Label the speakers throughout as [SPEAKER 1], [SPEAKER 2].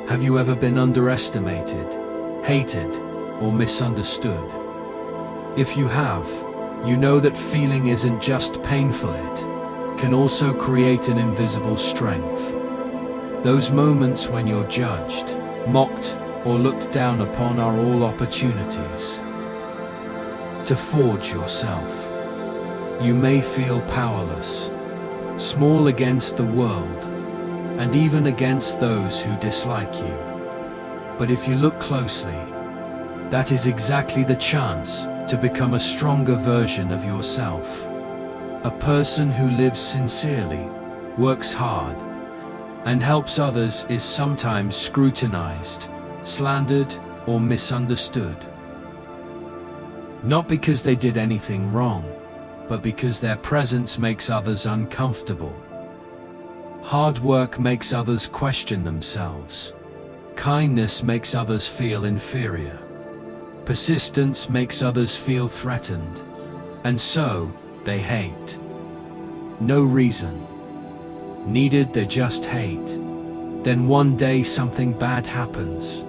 [SPEAKER 1] Have you ever been underestimated, hated, or misunderstood? If you have, you know that feeling isn't just painful, it can also create an invisible strength. Those moments when you're judged, mocked, or looked down upon are all opportunities to forge yourself. You may feel powerless, small against the world, and even against those who dislike you. But if you look closely, that is exactly the chance to become a stronger version of yourself. A person who lives sincerely, works hard, and helps others is sometimes scrutinized, slandered, or misunderstood. Not because they did anything wrong, but because their presence makes others uncomfortable. Hard work makes others question themselves. Kindness makes others feel inferior. Persistence makes others feel threatened. And so, they hate. No reason needed, they just hate. Then one day something bad happens.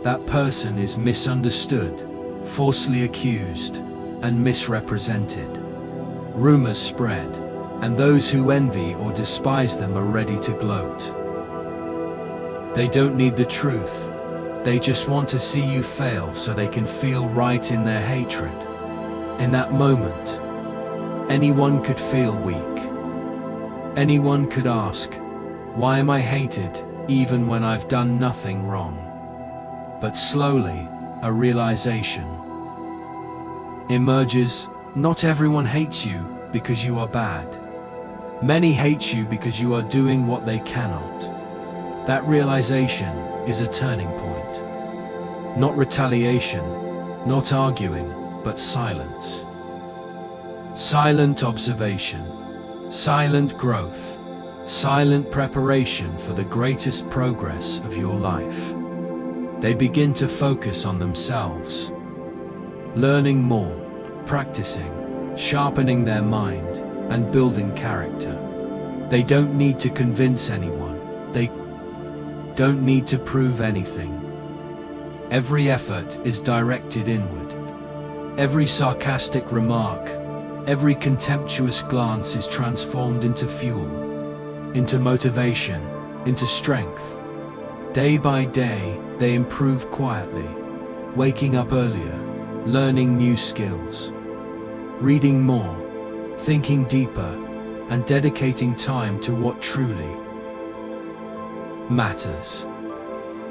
[SPEAKER 1] That person is misunderstood, falsely accused, and misrepresented. Rumors spread, and those who envy or despise them are ready to gloat. They don't need the truth. They just want to see you fail so they can feel right in their hatred. In that moment, anyone could feel weak. Anyone could ask, why am I hated, even when I've done nothing wrong? But slowly, a realization emerges. Not everyone hates you because you are bad. Many hate you because you are doing what they cannot. That realization is a turning point. Not retaliation, not arguing, but silence. Silent observation, silent growth, silent preparation for the greatest progress of your life. They begin to focus on themselves, learning more, practicing, sharpening their mind, and building character. They don't need to convince anyone. They don't need to prove anything. Every effort is directed inward. Every sarcastic remark, every contemptuous glance is transformed into fuel, into motivation, into strength. Day by day, they improve quietly, waking up earlier, learning new skills, reading more, thinking deeper, and dedicating time to what truly matters.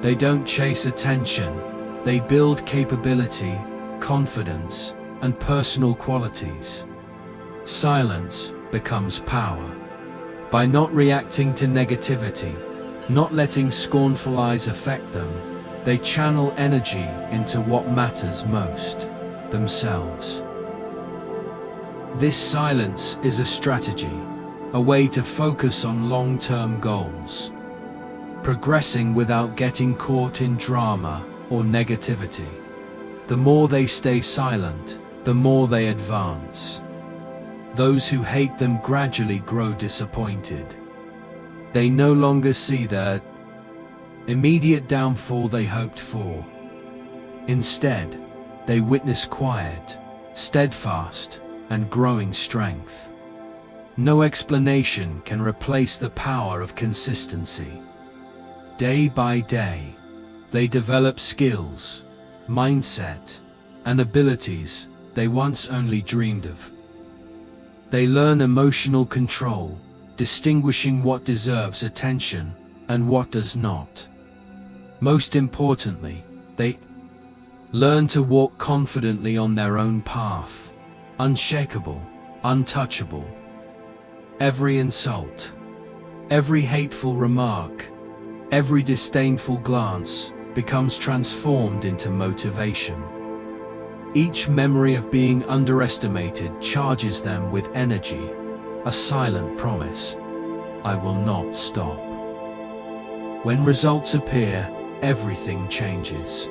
[SPEAKER 1] They don't chase attention, they build capability, confidence, and personal qualities. Silence becomes power. By not reacting to negativity, not letting scornful eyes affect them, they channel energy into what matters most, themselves. This silence is a strategy, a way to focus on long-term goals, progressing without getting caught in drama or negativity. The more they stay silent, the more they advance. Those who hate them gradually grow disappointed. They no longer see the immediate downfall they hoped for. Instead, they witness quiet, steadfast, and growing strength. No explanation can replace the power of consistency. Day by day, they develop skills, mindset, and abilities they once only dreamed of. They learn emotional control, distinguishing what deserves attention and what does not. Most importantly, they learn to walk confidently on their own path, unshakable, untouchable. Every insult, every hateful remark, every disdainful glance becomes transformed into motivation. Each memory of being underestimated charges them with energy, a silent promise: I will not stop. When results appear, everything changes.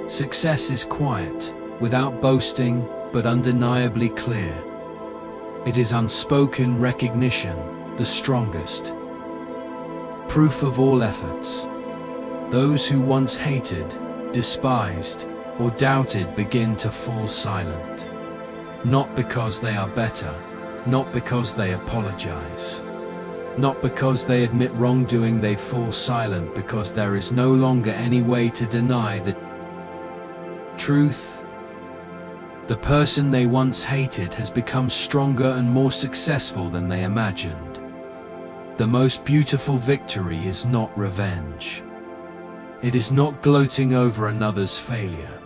[SPEAKER 1] Success is quiet, without boasting, but undeniably clear. It is unspoken recognition, the strongest proof of all efforts. Those who once hated, despised, or doubted begin to fall silent. Not because they are better, not because they apologize, not because they admit wrongdoing. They fall silent because there is no longer any way to deny the truth. The person they once hated has become stronger and more successful than they imagined. The most beautiful victory is not revenge. It is not gloating over another's failure.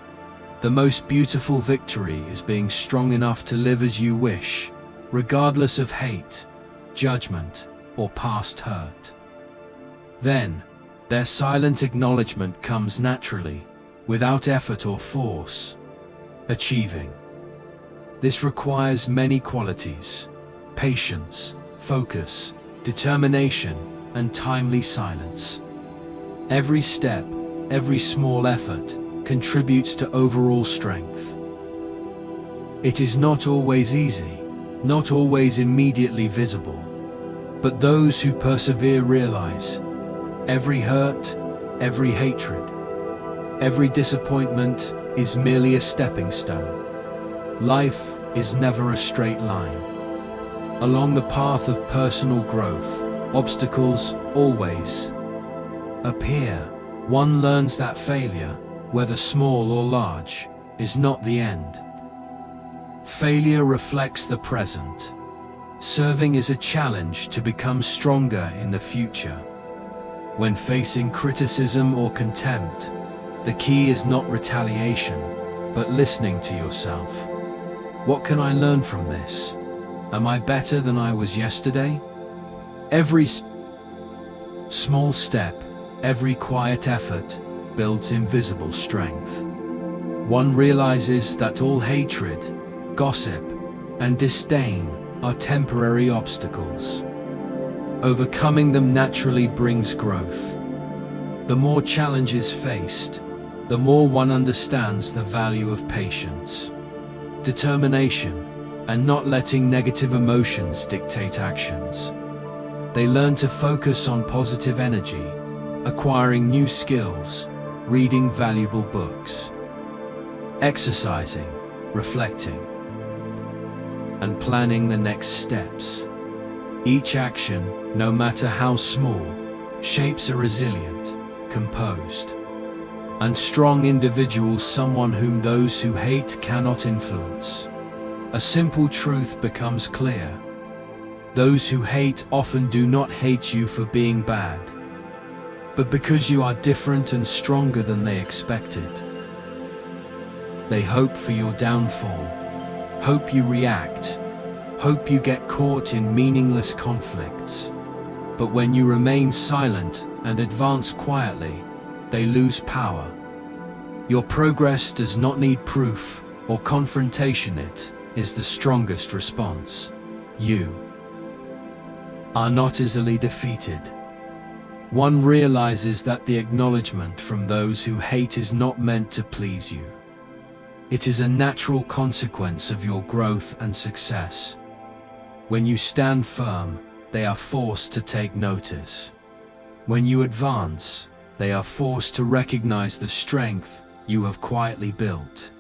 [SPEAKER 1] The most beautiful victory is being strong enough to live as you wish, regardless of hate, judgment, or past hurt. Then, their silent acknowledgement comes naturally, without effort or force. Achieving. This requires many qualities: patience, focus, determination, and timely silence. Every step, every small effort, contributes to overall strength. It is not always easy, not always immediately visible, but those who persevere realize every hurt, every hatred, every disappointment is merely a stepping stone. Life is never a straight line. Along the path of personal growth, obstacles always appear. One learns that failure, whether small or large, is not the end. Failure reflects the present, serving as a challenge to become stronger in the future. When facing criticism or contempt, the key is not retaliation, but listening to yourself. What can I learn from this? Am I better than I was yesterday? Every small step, every quiet effort, builds invisible strength. One realizes that all hatred, gossip, and disdain are temporary obstacles. Overcoming them naturally brings growth. The more challenges faced, the more one understands the value of patience, determination, and not letting negative emotions dictate actions. They learn to focus on positive energy, acquiring new skills, reading valuable books, exercising, reflecting, and planning the next steps. Each action, no matter how small, shapes a resilient, composed, and strong individual, someone whom those who hate cannot influence. A simple truth becomes clear. Those who hate often do not hate you for being bad, but because you are different and stronger than they expected. They hope for your downfall, hope you react, hope you get caught in meaningless conflicts. But when you remain silent and advance quietly, they lose power. Your progress does not need proof or confrontation. It is the strongest response. You are not easily defeated. One realizes that the acknowledgement from those who hate is not meant to please you. It is a natural consequence of your growth and success. When you stand firm, they are forced to take notice. When you advance, they are forced to recognize the strength you have quietly built.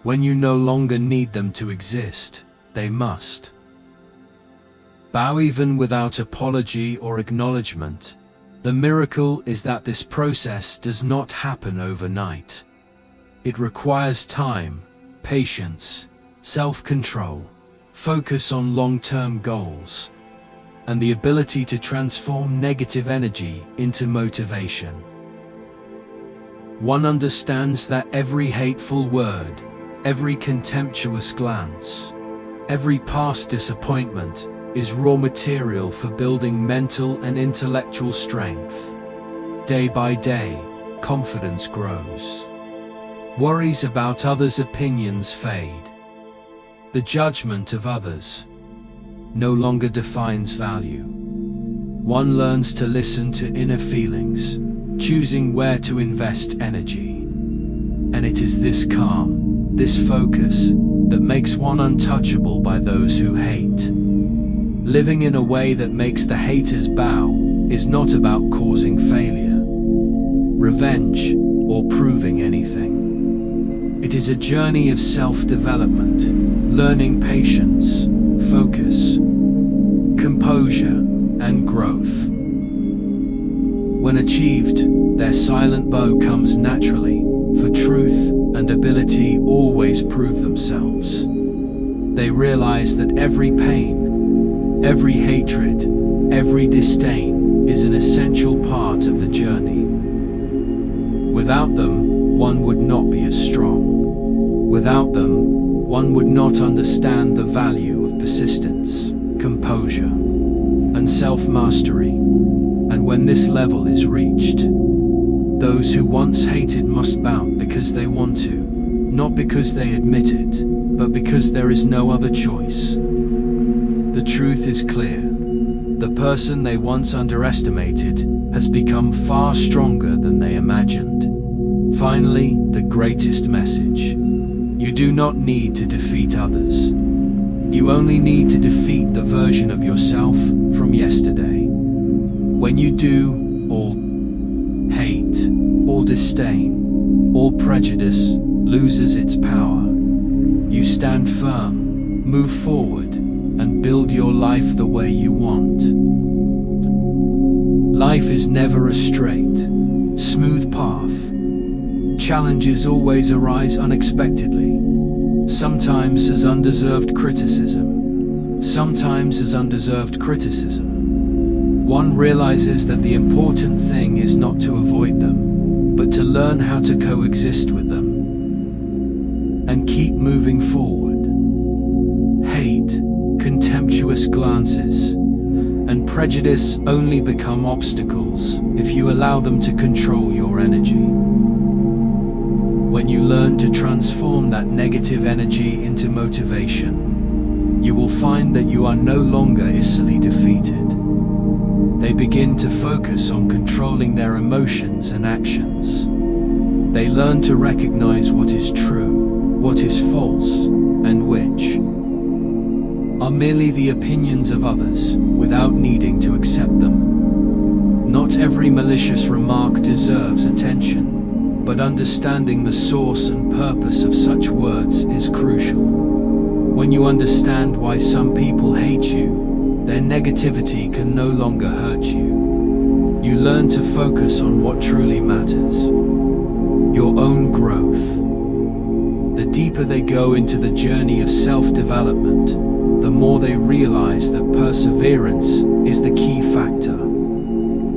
[SPEAKER 1] When you no longer need them to exist, they must bow even without apology or acknowledgement. The miracle is that this process does not happen overnight. It requires time, patience, self-control, focus on long-term goals, and the ability to transform negative energy into motivation. One understands that every hateful word, every contemptuous glance, every past disappointment is raw material for building mental and intellectual strength. Day by day, confidence grows. Worries about others' opinions fade. The judgment of others no longer defines value. One learns to listen to inner feelings, choosing where to invest energy. And it is this calm, this focus, that makes one untouchable by those who hate. Living in a way that makes the haters bow is not about causing failure. revenge, or proving anything. It is a journey of self-development, learning patience, focus, composure, and growth. When achieved, their silent bow comes naturally, for truth and ability always prove themselves. They realize that every pain, every hatred, every disdain is an essential part of the journey. Without them, one would not be as strong. Without them, one would not understand the value of persistence, composure, and self-mastery. And when this level is reached, those who once hated must bow because they want to, not because they admit it, but because there is no other choice. The truth is clear. The person they once underestimated has become far stronger than they imagined. Finally, the greatest message. You do not need to defeat others. You only need to defeat the version of yourself from yesterday. When you do, all hate, all disdain, all prejudice loses its power. You stand firm, move forward, and build your life the way you want. Life is never a straight, smooth path. Challenges always arise unexpectedly, sometimes as undeserved criticism. One realizes that the important thing is not to avoid them, but to learn how to coexist with them and keep moving forward. Hate, contemptuous glances, and prejudice only become obstacles if you allow them to control your energy. When you learn to transform that negative energy into motivation, you will find that you are no longer easily defeated. They begin to focus on controlling their emotions and actions. They learn to recognize what is true, what is false, and which are merely the opinions of others without needing to accept them. Not every malicious remark deserves attention, but understanding the source and purpose of such words is crucial. When you understand why some people hate you, their negativity can no longer hurt you. You learn to focus on what truly matters, your own growth. The deeper they go into the journey of self-development, the more they realize that perseverance is the key factor.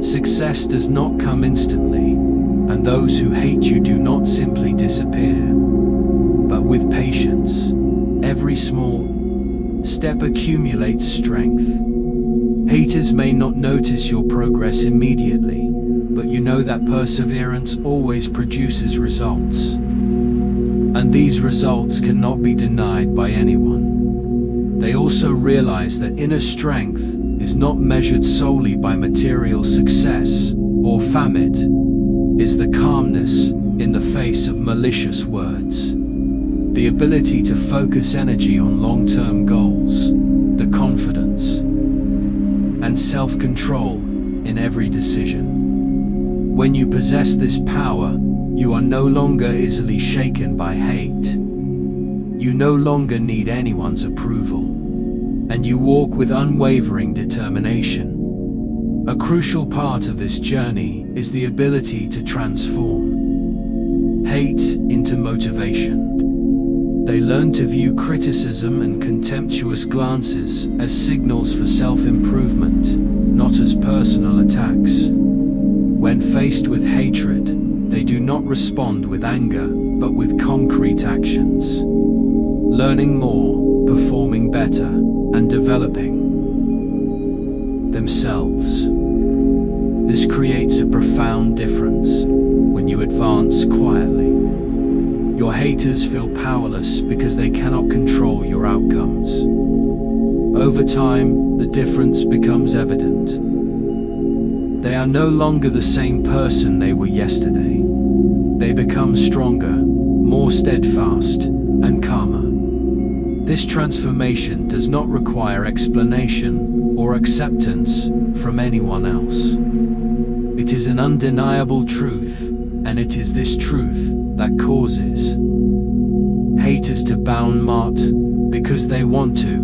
[SPEAKER 1] Success does not come instantly, and those who hate you do not simply disappear. But with patience, every small step accumulates strength. Haters may not notice your progress immediately, but you know that perseverance always produces results. And these results cannot be denied by anyone. They also realize that inner strength is not measured solely by material success or fame. It is the calmness in the face of malicious words, the ability to focus energy on long-term goals, the confidence and self-control in every decision. When you possess this power, you are no longer easily shaken by hate. You no longer need anyone's approval, and you walk with unwavering determination. A crucial part of this journey is the ability to transform hate into motivation. They learn to view criticism and contemptuous glances as signals for self-improvement, not as personal attacks. When faced with hatred, they do not respond with anger, but with concrete actions. Learning more, performing better, and developing themselves. This creates a profound difference when you advance quietly. Your haters feel powerless because they cannot control your outcomes. Over time, the difference becomes evident. They are no longer the same person they were yesterday. They become stronger, more steadfast, and calmer. This transformation does not require explanation or acceptance from anyone else. It is an undeniable truth And it is this truth that causes haters to bow not because they want to,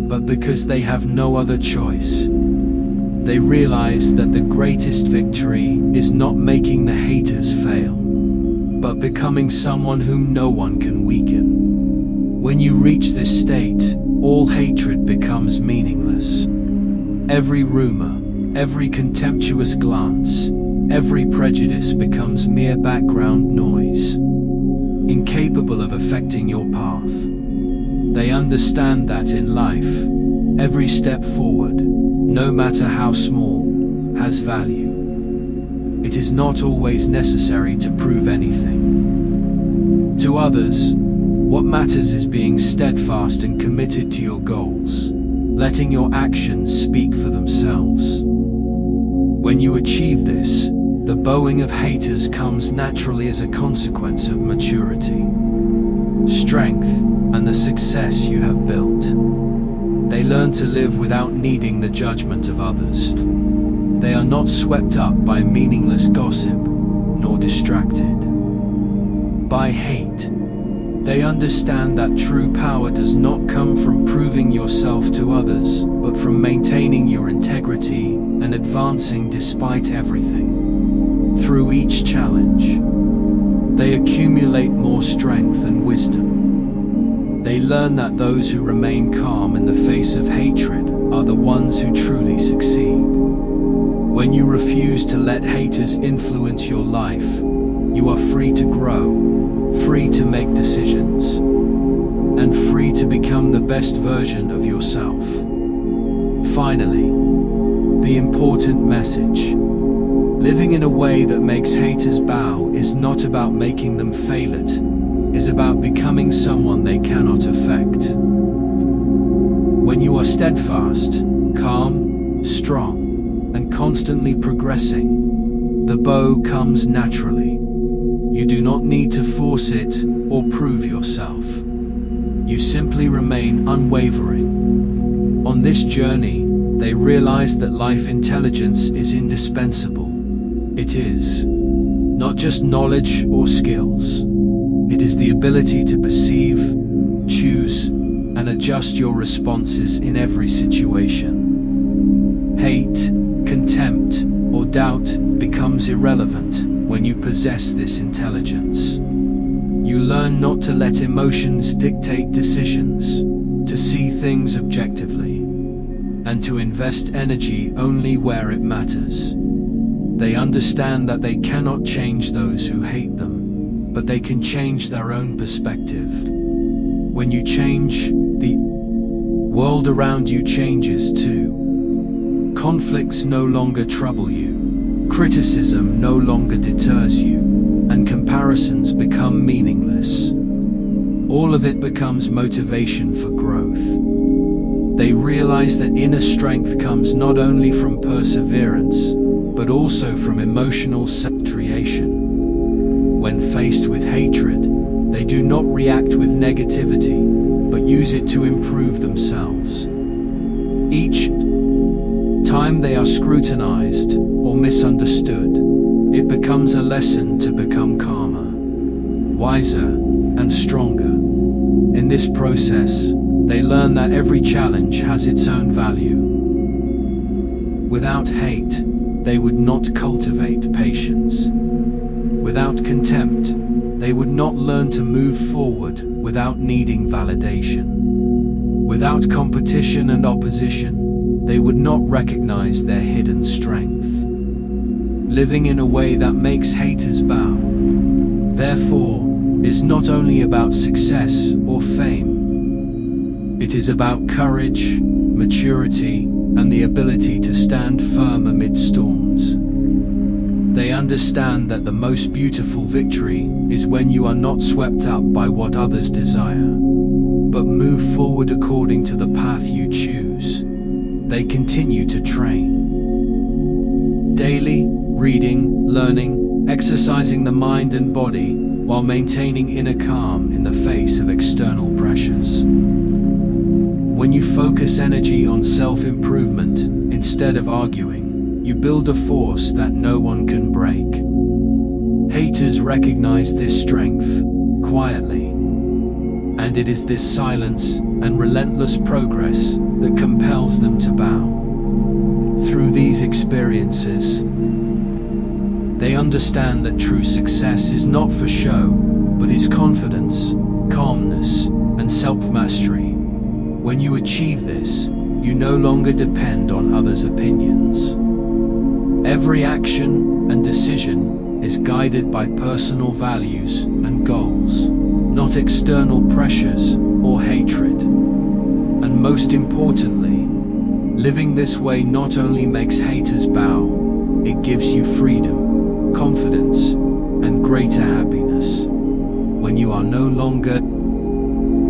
[SPEAKER 1] but because they have no other choice. They realize that the greatest victory is not making the haters fail, but becoming someone whom no one can weaken. When you reach this state, all hatred becomes meaningless. Every rumor, every contemptuous glance, every prejudice becomes mere background noise, incapable of affecting your path. They understand that in life, every step forward, no matter how small, has value. It is not always necessary to prove anything to others. What matters is being steadfast and committed to your goals, letting your actions speak for themselves. When you achieve this, the bowing of haters comes naturally as a consequence of maturity, strength, and the success you have built. They learn to live without needing the judgment of others. They are not swept up by meaningless gossip, nor distracted by hate. They understand that true power does not come from proving yourself to others, but from maintaining your integrity and advancing despite everything. Through each challenge, they accumulate more strength and wisdom. They learn that those who remain calm in the face of hatred are the ones who truly succeed. When you refuse to let haters influence your life, you are free to grow, free to make decisions, and free to become the best version of yourself. Finally, the important message. Living in a way that makes haters bow is not about making them fail it. It is about becoming someone they cannot affect. When you are steadfast, calm, strong, and constantly progressing, the bow comes naturally. You do not need to force it or prove yourself. You simply remain unwavering. On this journey, they realize that life intelligence is indispensable. It is not just knowledge or skills. It is the ability to perceive, choose, and adjust your responses in every situation. Hate, contempt, or doubt becomes irrelevant when you possess this intelligence. You learn not to let emotions dictate decisions, to see things objectively, and to invest energy only where it matters. They understand that they cannot change those who hate them, but they can change their own perspective. When you change, the world around you changes too. Conflicts no longer trouble you, criticism no longer deters you, and comparisons become meaningless. All of it becomes motivation for growth. They realize that inner strength comes not only from perseverance, but also from emotional saturation. When faced with hatred, they do not react with negativity, but use it to improve themselves. Each time they are scrutinized or misunderstood, it becomes a lesson to become calmer, wiser, and stronger. In this process, they learn that every challenge has its own value. Without hate, they would not cultivate patience. Without contempt, they would not learn to move forward without needing validation. Without competition and opposition, they would not recognize their hidden strength. Living in a way that makes haters bow, therefore, is not only about success or fame. It is about courage, maturity, and the ability to stand firm amid storms. They understand that the most beautiful victory is when you are not swept up by what others desire, but move forward according to the path you choose. They continue to train daily, reading, learning, exercising the mind and body, while maintaining inner calm in the face of external pressures. When you focus energy on self-improvement instead of arguing, you build a force that no one can break. Haters recognize this strength quietly, and it is this silence and relentless progress that compels them to bow. Through these experiences, they understand that true success is not for show, but is confidence, calmness, and self-mastery. When you achieve this, you no longer depend on others' opinions. Every action and decision is guided by personal values and goals, not external pressures or hatred. And most importantly, living this way not only makes haters bow, it gives you freedom, confidence, and greater happiness. When you are no longer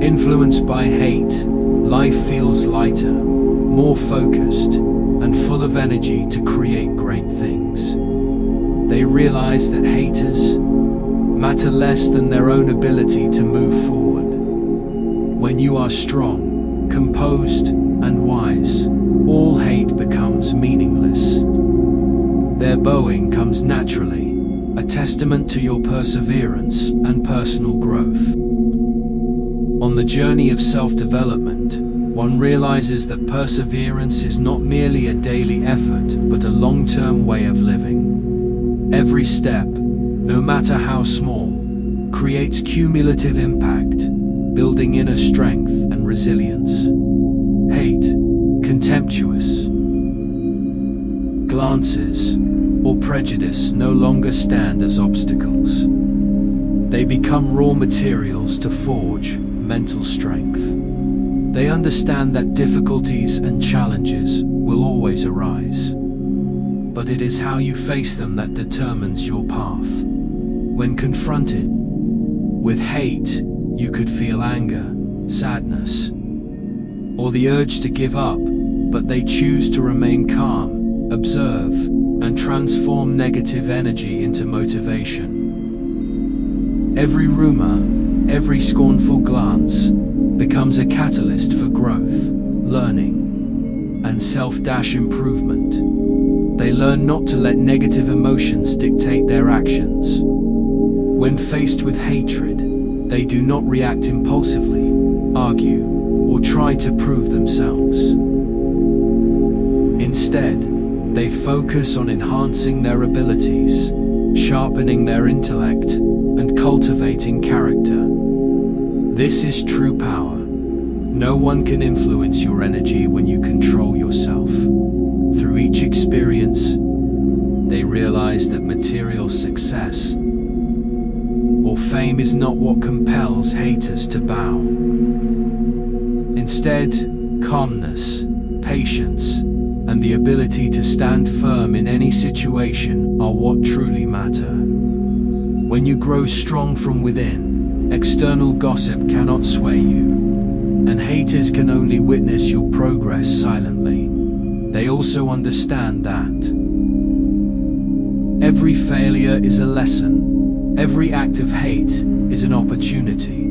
[SPEAKER 1] influenced by hate, life feels lighter, more focused, and full of energy to create great things. They realize that haters matter less than their own ability to move forward. When you are strong, composed, and wise, all hate becomes meaningless. Their bowing comes naturally, a testament to your perseverance and personal growth. On the journey of self-development, one realizes that perseverance is not merely a daily effort, but a long-term way of living. Every step, no matter how small, creates cumulative impact, building inner strength and resilience. Hate, contemptuous glances, or prejudice no longer stand as obstacles. They become raw materials to forge mental strength. They understand that difficulties and challenges will always arise, but it is how you face them that determines your path. When confronted with hate, you could feel anger, sadness, or the urge to give up, but they choose to remain calm, observe, and transform negative energy into motivation. Every rumor, every scornful glance becomes a catalyst for growth, learning, and self-improvement. They learn not to let negative emotions dictate their actions. When faced with hatred, they do not react impulsively, argue, or try to prove themselves. Instead, they focus on enhancing their abilities, sharpening their intellect, and cultivating character. This is true power. No one can influence your energy when you control yourself. Through each experience, they realize that material success or fame is not what compels haters to bow. Instead, calmness, patience, and the ability to stand firm in any situation are what truly matter. When you grow strong from within, external gossip cannot sway you, and haters can only witness your progress silently. They also understand that every failure is a lesson, every act of hate is an opportunity,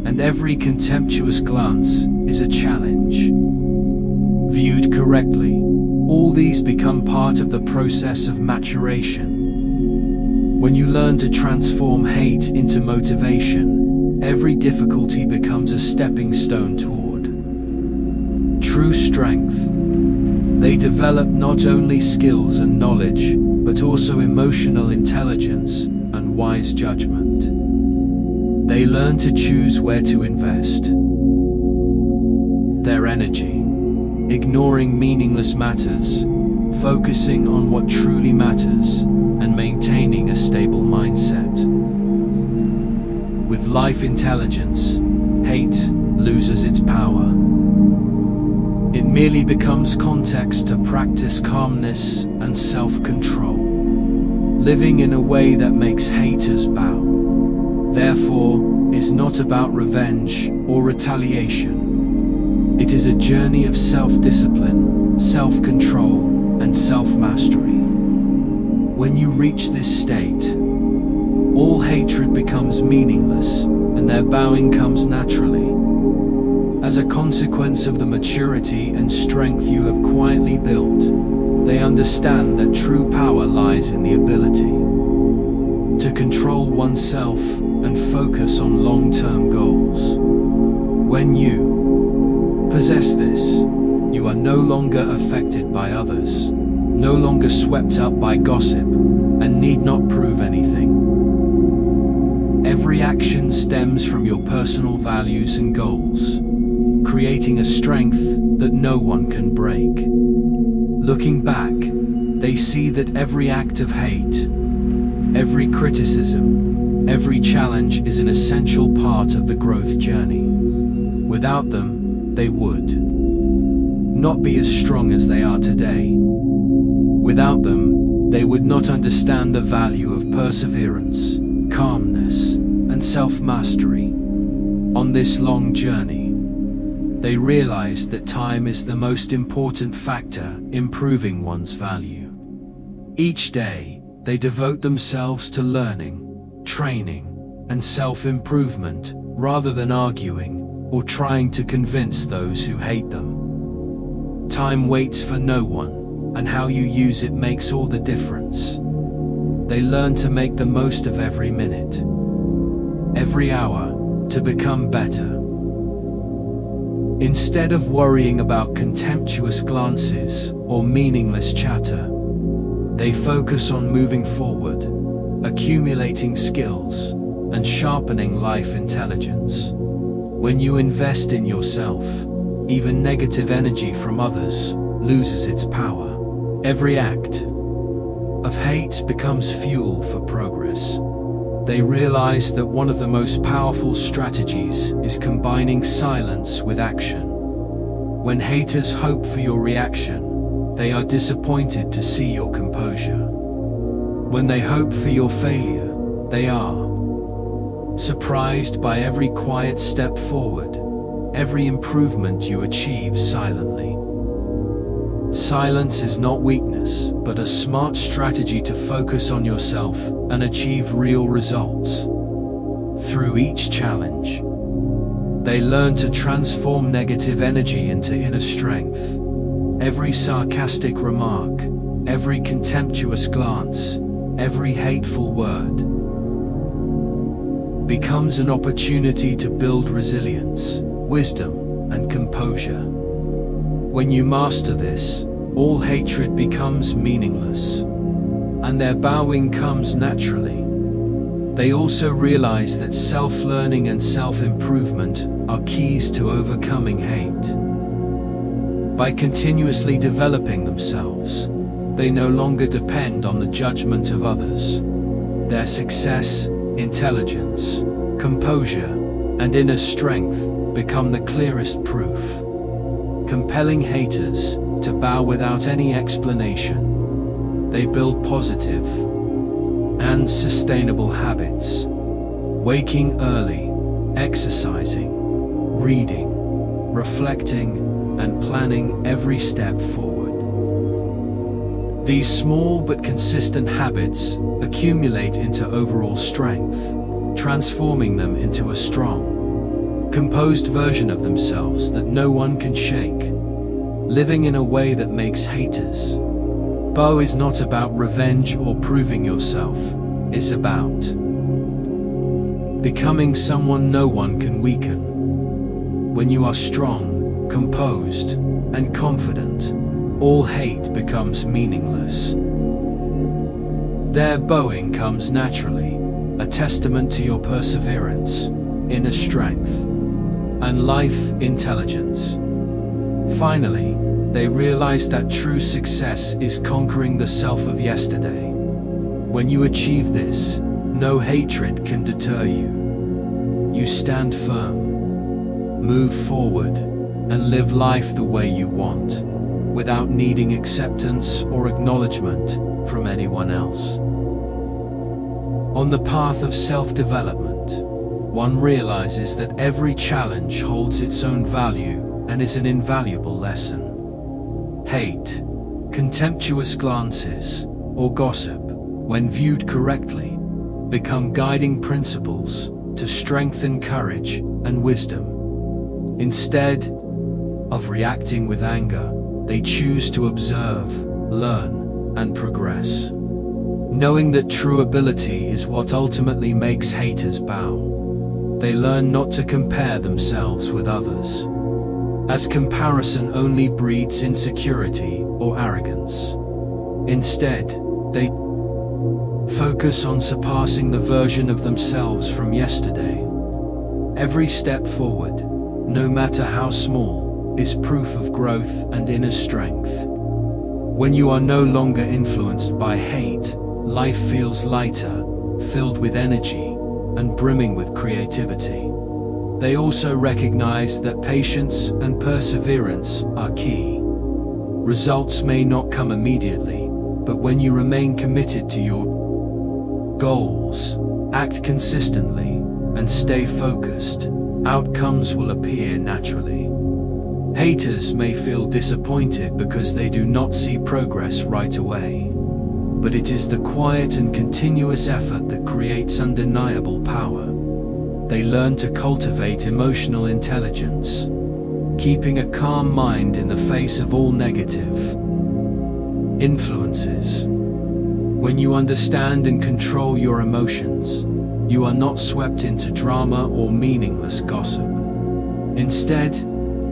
[SPEAKER 1] and every contemptuous glance is a challenge. Viewed correctly, all these become part of the process of maturation. When you learn to transform hate into motivation, every difficulty becomes a stepping stone toward true strength. They develop not only skills and knowledge, but also emotional intelligence and wise judgment. They learn to choose where to invest their energy, ignoring meaningless matters, focusing on what truly matters, and maintaining a stable mindset. With life intelligence, hate loses its power. It merely becomes context to practice calmness and self-control, living in a way that makes haters bow. Therefore, is not about revenge or retaliation. It is a journey of self-discipline, self-control, and self-mastery. When you reach this state, all hatred becomes meaningless, and their bowing comes naturally. As a consequence of the maturity and strength you have quietly built, they understand that true power lies in the ability to control oneself and focus on long-term goals. When you possess this, you are no longer affected by others, no longer swept up by gossip, and need not prove anything. Every action stems from your personal values and goals, creating a strength that no one can break. Looking back, they see that every act of hate, every criticism, every challenge is an essential part of the growth journey. Without them, they would not be as strong as they are today. Without them, they would not understand the value of perseverance, calmness, and self-mastery. On this long journey, they realized that time is the most important factor in proving one's value. Each day, they devote themselves to learning, training, and self-improvement, rather than arguing or trying to convince those who hate them. Time waits for no one, and how you use it makes all the difference. They learn to make the most of every minute, every hour, to become better. Instead of worrying about contemptuous glances or meaningless chatter, they focus on moving forward, accumulating skills, and sharpening life intelligence. When you invest in yourself, even negative energy from others loses its power. Every act of hate becomes fuel for progress. They realize that one of the most powerful strategies is combining silence with action. When haters hope for your reaction, they are disappointed to see your composure. When they hope for your failure, they are surprised by every quiet step forward, every improvement you achieve silently. Silence is not weakness, but a smart strategy to focus on yourself and achieve real results. Through each challenge, they learn to transform negative energy into inner strength. Every sarcastic remark, every contemptuous glance, every hateful word becomes an opportunity to build resilience, wisdom, and composure. When you master this, all hatred becomes meaningless, and their bowing comes naturally. They also realize that self-learning and self-improvement are keys to overcoming hate. By continuously developing themselves, they no longer depend on the judgment of others. Their success, intelligence, composure, and inner strength become the clearest proof, compelling haters to bow without any explanation. They build positive and sustainable habits, waking early, exercising, reading, reflecting, and planning every step forward. These small but consistent habits accumulate into overall strength, transforming them into a strong, composed version of themselves that no one can shake, living in a way that makes haters bow. Is not about revenge or proving yourself, it's about becoming someone no one can weaken. When you are strong, composed, and confident, all hate becomes meaningless. Their bowing comes naturally, a testament to your perseverance, inner strength, and life intelligence. Finally, they realize that true success is conquering the self of yesterday. When you achieve this, no hatred can deter you. You stand firm, move forward, and live life the way you want, without needing acceptance or acknowledgement from anyone else. On the path of self-development, one realizes that every challenge holds its own value and is an invaluable lesson. Hate, contemptuous glances, or gossip, when viewed correctly, become guiding principles to strengthen courage and wisdom. Instead of reacting with anger, they choose to observe, learn, and progress. Knowing that true ability is what ultimately makes haters bow. They learn not to compare themselves with others, as comparison only breeds insecurity or arrogance. Instead, they focus on surpassing the version of themselves from yesterday. Every step forward, no matter how small, is proof of growth and inner strength. When you are no longer influenced by hate, life feels lighter, filled with energy, and brimming with creativity. They also recognize that patience and perseverance are key. Results may not come immediately, but when you remain committed to your goals, act consistently, and stay focused, outcomes will appear naturally. Haters may feel disappointed because they do not see progress right away. But it is the quiet and continuous effort that creates undeniable power. They learn to cultivate emotional intelligence, keeping a calm mind in the face of all negative influences. When you understand and control your emotions, you are not swept into drama or meaningless gossip. Instead,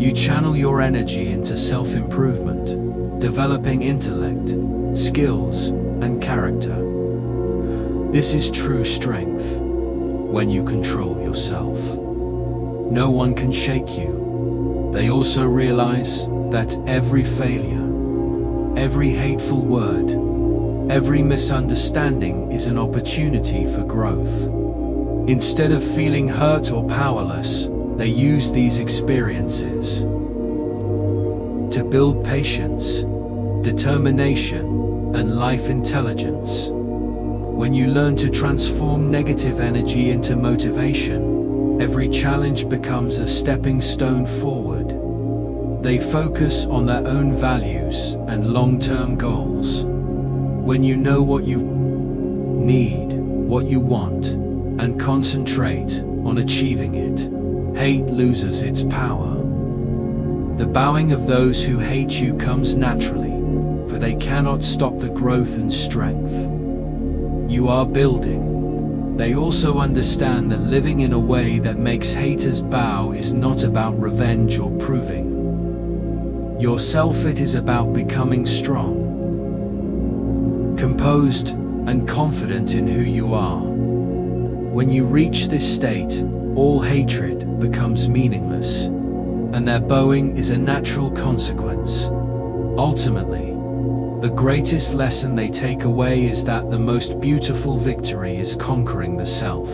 [SPEAKER 1] you channel your energy into self-improvement, developing intellect, skills, and character. This is true strength. When you control yourself, no one can shake you. They also realize that every failure, every hateful word, every misunderstanding is an opportunity for growth. Instead of feeling hurt or powerless, they use these experiences to build patience, determination, and life intelligence. When you learn to transform negative energy into motivation, every challenge becomes a stepping stone forward. They focus on their own values and long-term goals. When you know what you need, what you want, and concentrate on achieving it, hate loses its power. The bowing of those who hate you comes naturally, for they cannot stop the growth and strength you are building. They also understand that living in a way that makes haters bow is not about revenge or proving yourself. It is about becoming strong, composed, and confident in who you are. When you reach this state, all hatred becomes meaningless, and their bowing is a natural consequence. Ultimately, the greatest lesson they take away is that the most beautiful victory is conquering the self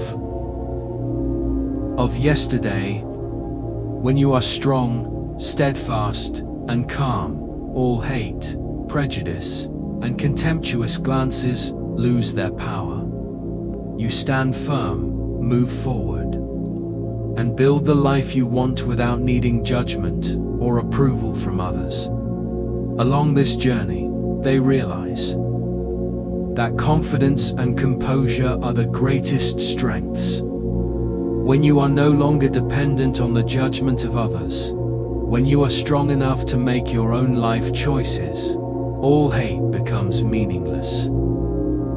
[SPEAKER 1] of yesterday. When you are strong, steadfast, and calm, all hate, prejudice, and contemptuous glances lose their power. You stand firm, move forward, and build the life you want without needing judgment or approval from others. Along this journey, they realize that confidence and composure are the greatest strengths. When you are no longer dependent on the judgment of others, when you are strong enough to make your own life choices, all hate becomes meaningless.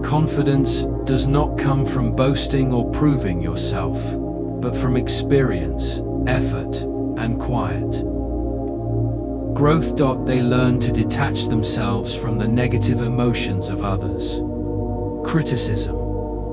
[SPEAKER 1] Confidence does not come from boasting or proving yourself, but from experience, effort, and quiet growth. They learn to detach themselves from the negative emotions of others. Criticism,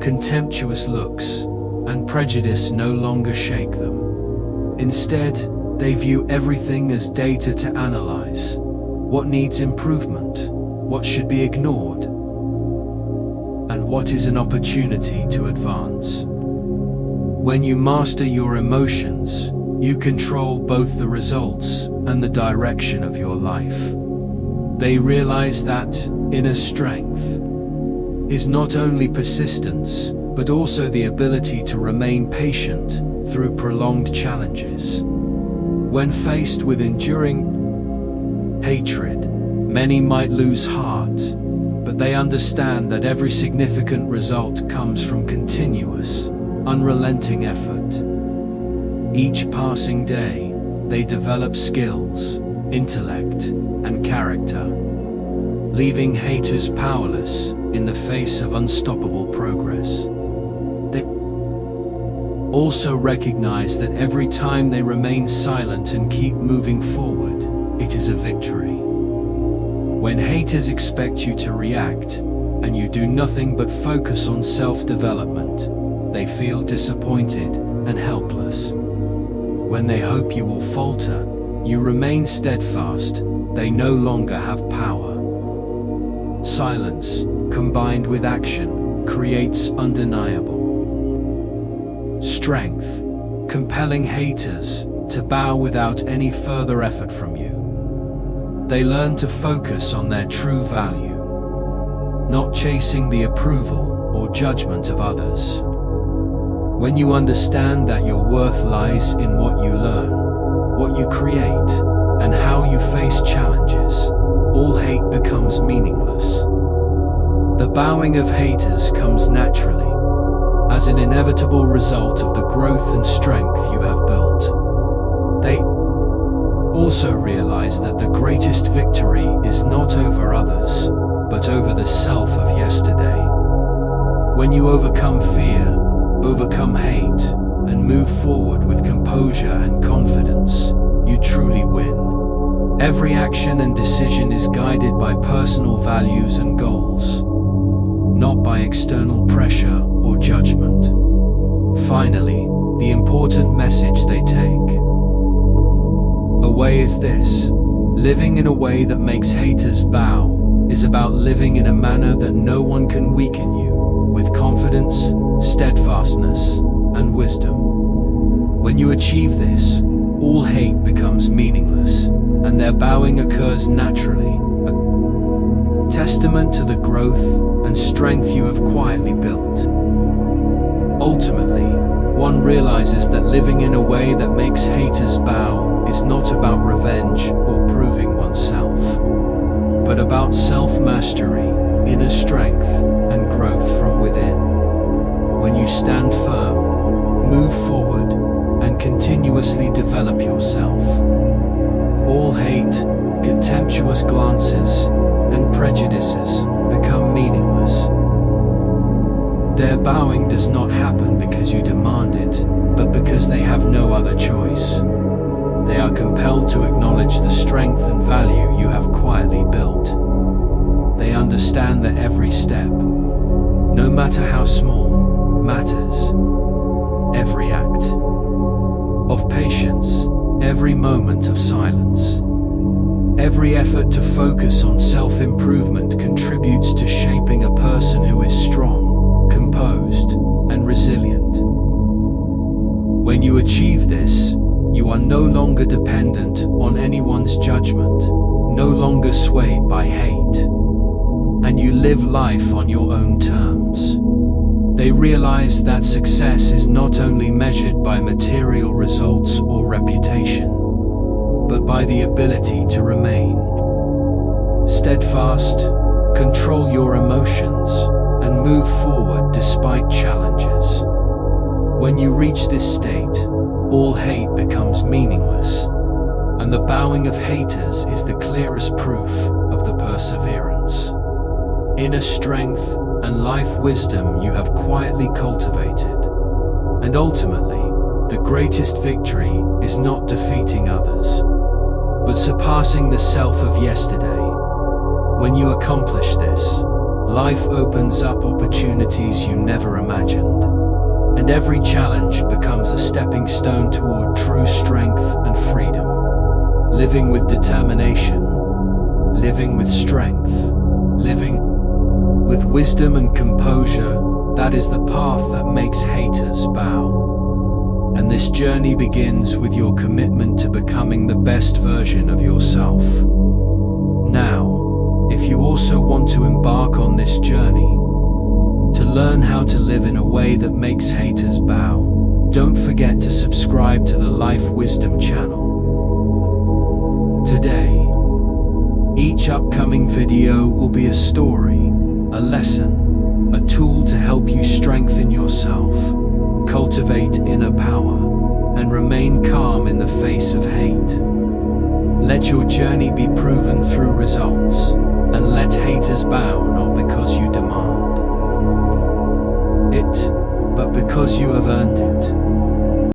[SPEAKER 1] contemptuous looks, and prejudice no longer shake them. Instead, they view everything as data to analyze. What needs improvement? What should be ignored? And what is an opportunity to advance? When you master your emotions, you control both the results and the direction of your life. They realize that inner strength is not only persistence, but also the ability to remain patient through prolonged challenges. When faced with enduring hatred, many might lose heart, but they understand that every significant result comes from continuous, unrelenting effort. Each passing day, they develop skills, intellect, and character, leaving haters powerless in the face of unstoppable progress. They also recognize that every time they remain silent and keep moving forward, it is a victory. When haters expect you to react, and you do nothing but focus on self-development, they feel disappointed and helpless. When they hope you will falter, you remain steadfast, they no longer have power. Silence, combined with action, creates undeniable strength, compelling haters to bow without any further effort from you. They learn to focus on their true value, not chasing the approval or judgment of others. When you understand that your worth lies in what you learn, what you create, and how you face challenges, all hate becomes meaningless. The bowing of haters comes naturally, as an inevitable result of the growth and strength you have built. They also realize that the greatest victory is not over others, but over the self of yesterday. When you overcome fear, overcome hate, and move forward with composure and confidence, you truly win. Every action and decision is guided by personal values and goals, not by external pressure or judgment. Finally, the important message they take away is this: living in a way that makes haters bow is about living in a manner that no one can weaken you, with confidence, steadfastness, and wisdom. When you achieve this, all hate becomes meaningless, and their bowing occurs naturally, a testament to the growth and strength you have quietly built. Ultimately, one realizes that living in a way that makes haters bow is not about revenge or proving oneself, but about self-mastery, inner strength, and growth from within. When you stand firm, move forward, and continuously develop yourself, all hate, contemptuous glances, and prejudices become meaningless. Their bowing does not happen because you demand it, but because they have no other choice. They are compelled to acknowledge the strength and value you have quietly built. They understand that every step, no matter how small, matters. Every act of patience, every moment of silence, every effort to focus on self-improvement contributes to shaping a person who is strong, composed, and resilient. When you achieve this, you are no longer dependent on anyone's judgment, no longer swayed by hate, and you live life on your own terms. They realize that success is not only measured by material results or reputation, but by the ability to remain steadfast, control your emotions, and move forward despite challenges. When you reach this state, all hate becomes meaningless, and the bowing of haters is the clearest proof of the perseverance, inner strength, and life wisdom you have quietly cultivated. And ultimately, the greatest victory is not defeating others, but surpassing the self of yesterday. When you accomplish this, life opens up opportunities you never imagined, and every challenge becomes a stepping stone toward true strength and freedom. Living with determination, living with strength, living with wisdom and composure, that is the path that makes haters bow. And this journey begins with your commitment to becoming the best version of yourself. Now, if you also want to embark on this journey, to learn how to live in a way that makes haters bow, don't forget to subscribe to the Life Wisdom channel. Today, each upcoming video will be a story, a lesson, a tool to help you strengthen yourself, cultivate inner power, and remain calm in the face of hate. Let your journey be proven through results, and let haters bow not because you demand, it, but because you have earned it.